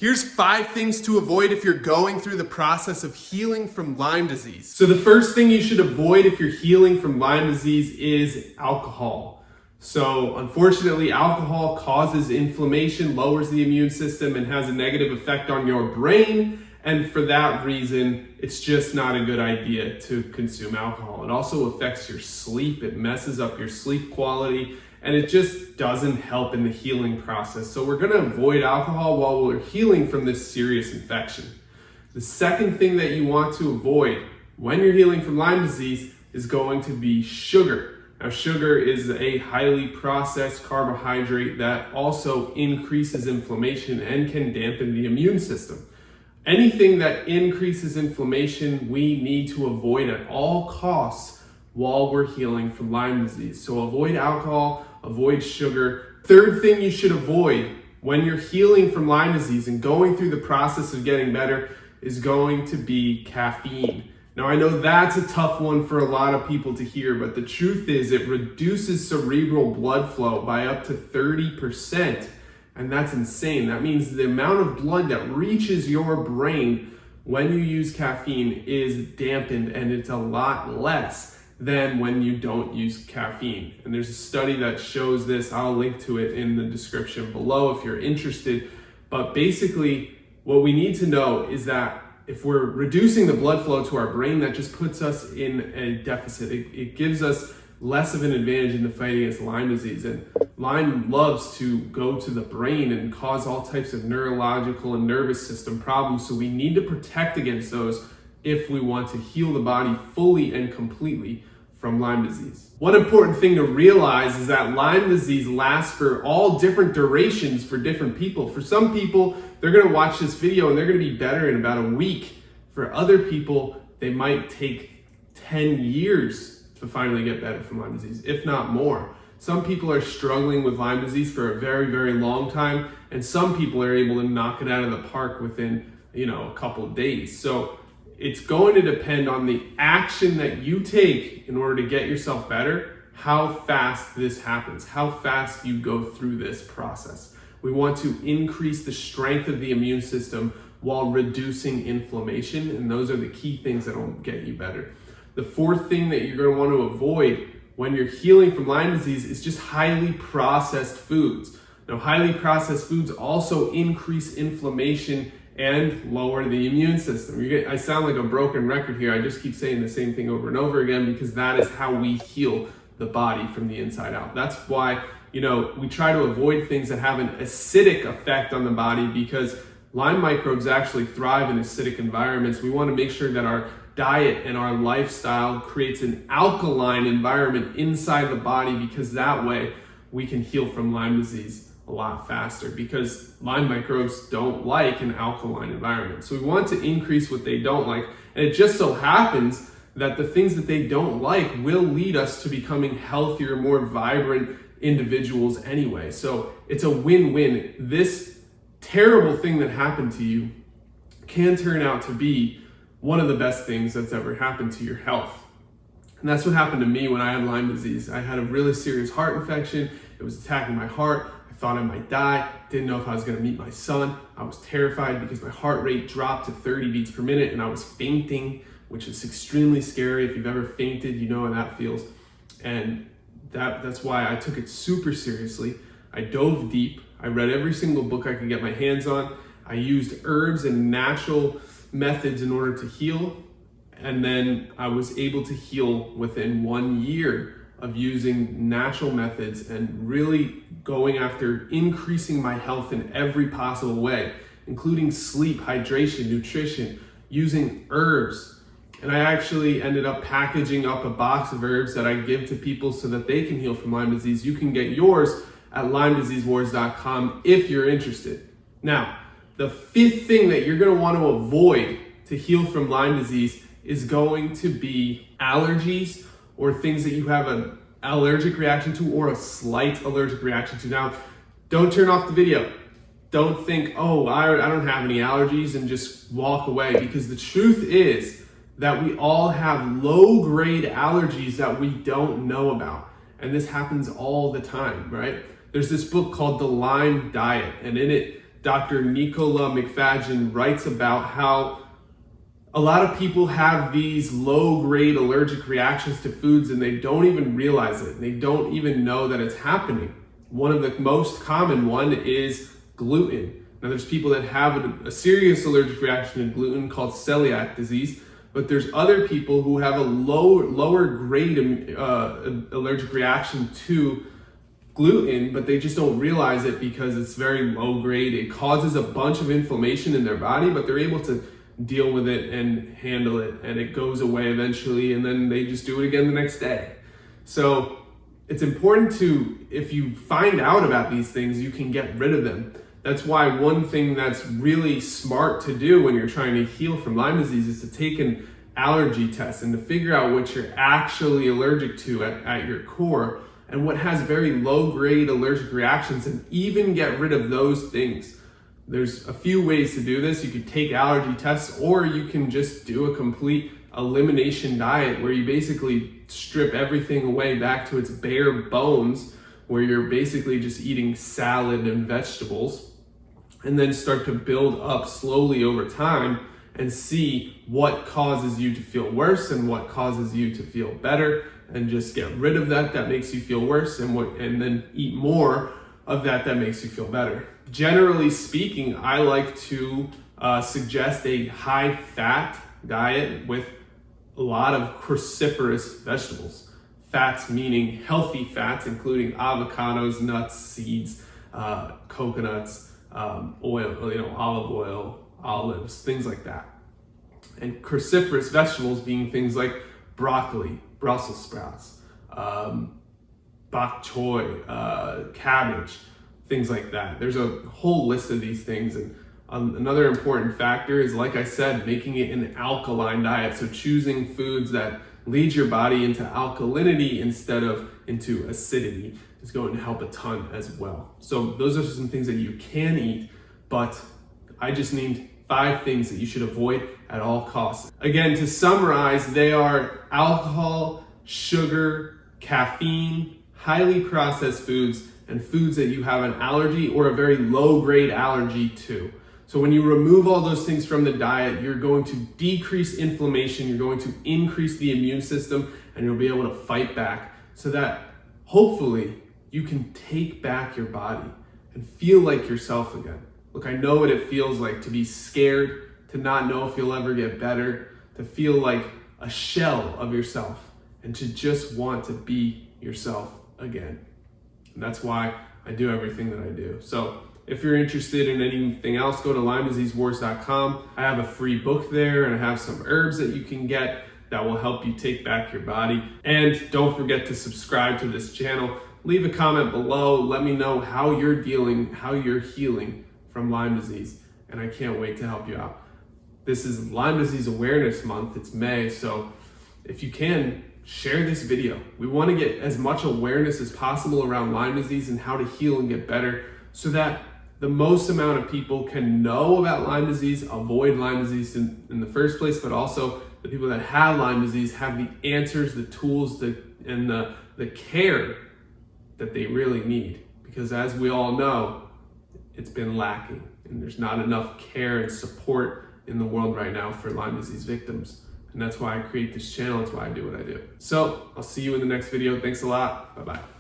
Here's 5 things to avoid if you're going through the process of healing from Lyme disease. So the first thing you should avoid if you're healing from Lyme disease is alcohol. So unfortunately, alcohol causes inflammation, lowers the immune system, and has a negative effect on your brain. And for that reason, it's just not a good idea to consume alcohol. It also affects your sleep. It messes up your sleep quality, and it just doesn't help in the healing process. So we're gonna avoid alcohol while we're healing from this serious infection. The second thing that you want to avoid when you're healing from Lyme disease is going to be sugar. Now, sugar is a highly processed carbohydrate that also increases inflammation and can dampen the immune system. Anything that increases inflammation, we need to avoid at all costs while we're healing from Lyme disease. So avoid alcohol, avoid sugar. Third thing you should avoid when you're healing from Lyme disease and going through the process of getting better is going to be caffeine. Now, I know that's a tough one for a lot of people to hear, but the truth is it reduces cerebral blood flow by up to 30%. And that's insane. That means the amount of blood that reaches your brain when you use caffeine is dampened, and it's a lot less than when you don't use caffeine. And there's a study that shows this. I'll link to it in the description below if you're interested. But basically, what we need to know is that if we're reducing the blood flow to our brain, that just puts us in a deficit. It gives us less of an advantage in the fight against Lyme disease. And Lyme loves to go to the brain and cause all types of neurological and nervous system problems. So we need to protect against those if we want to heal the body fully and completely from Lyme disease. One important thing to realize is that Lyme disease lasts for all different durations for different people. For some people, they're gonna watch this video and they're gonna be better in about a week. For other people, they might take 10 years to finally get better from Lyme disease, if not more. Some people are struggling with Lyme disease for a very, very long time, and some people are able to knock it out of the park within, a couple of days. So it's going to depend on the action that you take in order to get yourself better, how fast this happens, how fast you go through this process. We want to increase the strength of the immune system while reducing inflammation, and those are the key things that will get you better. The fourth thing that you're going to want to avoid when you're healing from Lyme disease is just highly processed foods. Now, highly processed foods also increase inflammation and lower the immune system. I sound like a broken record here. I just keep saying the same thing over and over again because that is how we heal the body from the inside out. That's why, we try to avoid things that have an acidic effect on the body, because Lyme microbes actually thrive in acidic environments. We want to make sure that our diet and our lifestyle creates an alkaline environment inside the body, because that way we can heal from Lyme disease a lot faster, because Lyme microbes don't like an alkaline environment. So we want to increase what they don't like. And it just so happens that the things that they don't like will lead us to becoming healthier, more vibrant individuals anyway. So it's a win-win. This terrible thing that happened to you can turn out to be one of the best things that's ever happened to your health. And that's what happened to me when I had Lyme disease. I had a really serious heart infection. It was attacking my heart. I thought I might die. Didn't know if I was gonna meet my son. I was terrified because my heart rate dropped to 30 beats per minute and I was fainting, which is extremely scary. If you've ever fainted, you know how that feels. And that's why I took it super seriously. I dove deep. I read every single book I could get my hands on. I used herbs and natural methods in order to heal. And then I was able to heal within 1 year of using natural methods and really going after increasing my health in every possible way, including sleep, hydration, nutrition, using herbs. And I actually ended up packaging up a box of herbs that I give to people so that they can heal from Lyme disease. You can get yours at LymeDiseaseWars.com if you're interested. Now, the fifth thing that you're going to want to avoid to heal from Lyme disease is going to be allergies, or things that you have an allergic reaction to or a slight allergic reaction to. Now, don't turn off the video. Don't think, oh, I don't have any allergies, and just walk away, because the truth is that we all have low-grade allergies that we don't know about. And this happens all the time, right? There's this book called The Lyme Diet, and in it, Dr. Nicola McFadden writes about how a lot of people have these low-grade allergic reactions to foods and they don't even realize it. They don't even know that it's happening. One of the most common one is gluten. Now there's people that have a serious allergic reaction to gluten called celiac disease, but there's other people who have a lower grade allergic reaction to gluten, but they just don't realize it because it's very low grade. It causes a bunch of inflammation in their body, but they're able to deal with it and handle it, and it goes away eventually, and then they just do it again the next day. So it's important to, if you find out about these things, you can get rid of them. That's why one thing that's really smart to do when you're trying to heal from Lyme disease is to take an allergy test and to figure out what you're actually allergic to at your core and what has very low grade allergic reactions, and even get rid of those things. There's a few ways to do this. You could take allergy tests, or you can just do a complete elimination diet where you basically strip everything away back to its bare bones, where you're basically just eating salad and vegetables, and then start to build up slowly over time and see what causes you to feel worse and what causes you to feel better, and just get rid of that makes you feel worse, and then eat more of that makes you feel better. Generally speaking, I like to suggest a high-fat diet with a lot of cruciferous vegetables. Fats meaning healthy fats, including avocados, nuts, seeds, coconuts, oil, olive oil, olives, things like that. And cruciferous vegetables being things like broccoli, Brussels sprouts, bok choy, cabbage, things like that. There's a whole list of these things. And another important factor is, like I said, making it an alkaline diet. So choosing foods that lead your body into alkalinity instead of into acidity is going to help a ton as well. So those are some things that you can eat, but I just named 5 things that you should avoid at all costs. Again, to summarize, they are alcohol, sugar, caffeine, highly processed foods, and foods that you have an allergy or a very low grade allergy to. So when you remove all those things from the diet, you're going to decrease inflammation, you're going to increase the immune system, and you'll be able to fight back so that hopefully you can take back your body and feel like yourself again. Look, I know what it feels like to be scared, to not know if you'll ever get better, to feel like a shell of yourself, and to just want to be yourself again. And that's why I do everything that I do. So if you're interested in anything else, go to LymeWars.com. I have a free book there, and I have some herbs that you can get that will help you take back your body. And don't forget to subscribe to this channel. Leave a comment below. Let me know how you're healing from Lyme disease. And I can't wait to help you out. This is Lyme Disease Awareness Month. It's May, so if you can, share this video. We want to get as much awareness as possible around Lyme disease and how to heal and get better, so that the most amount of people can know about Lyme disease, avoid Lyme disease in the first place, but also the people that have Lyme disease have the answers, the tools, and the care that they really need. Because as we all know, it's been lacking, and there's not enough care and support in the world right now for Lyme disease victims. And that's why I create this channel. That's why I do what I do. So I'll see you in the next video. Thanks a lot. Bye-bye.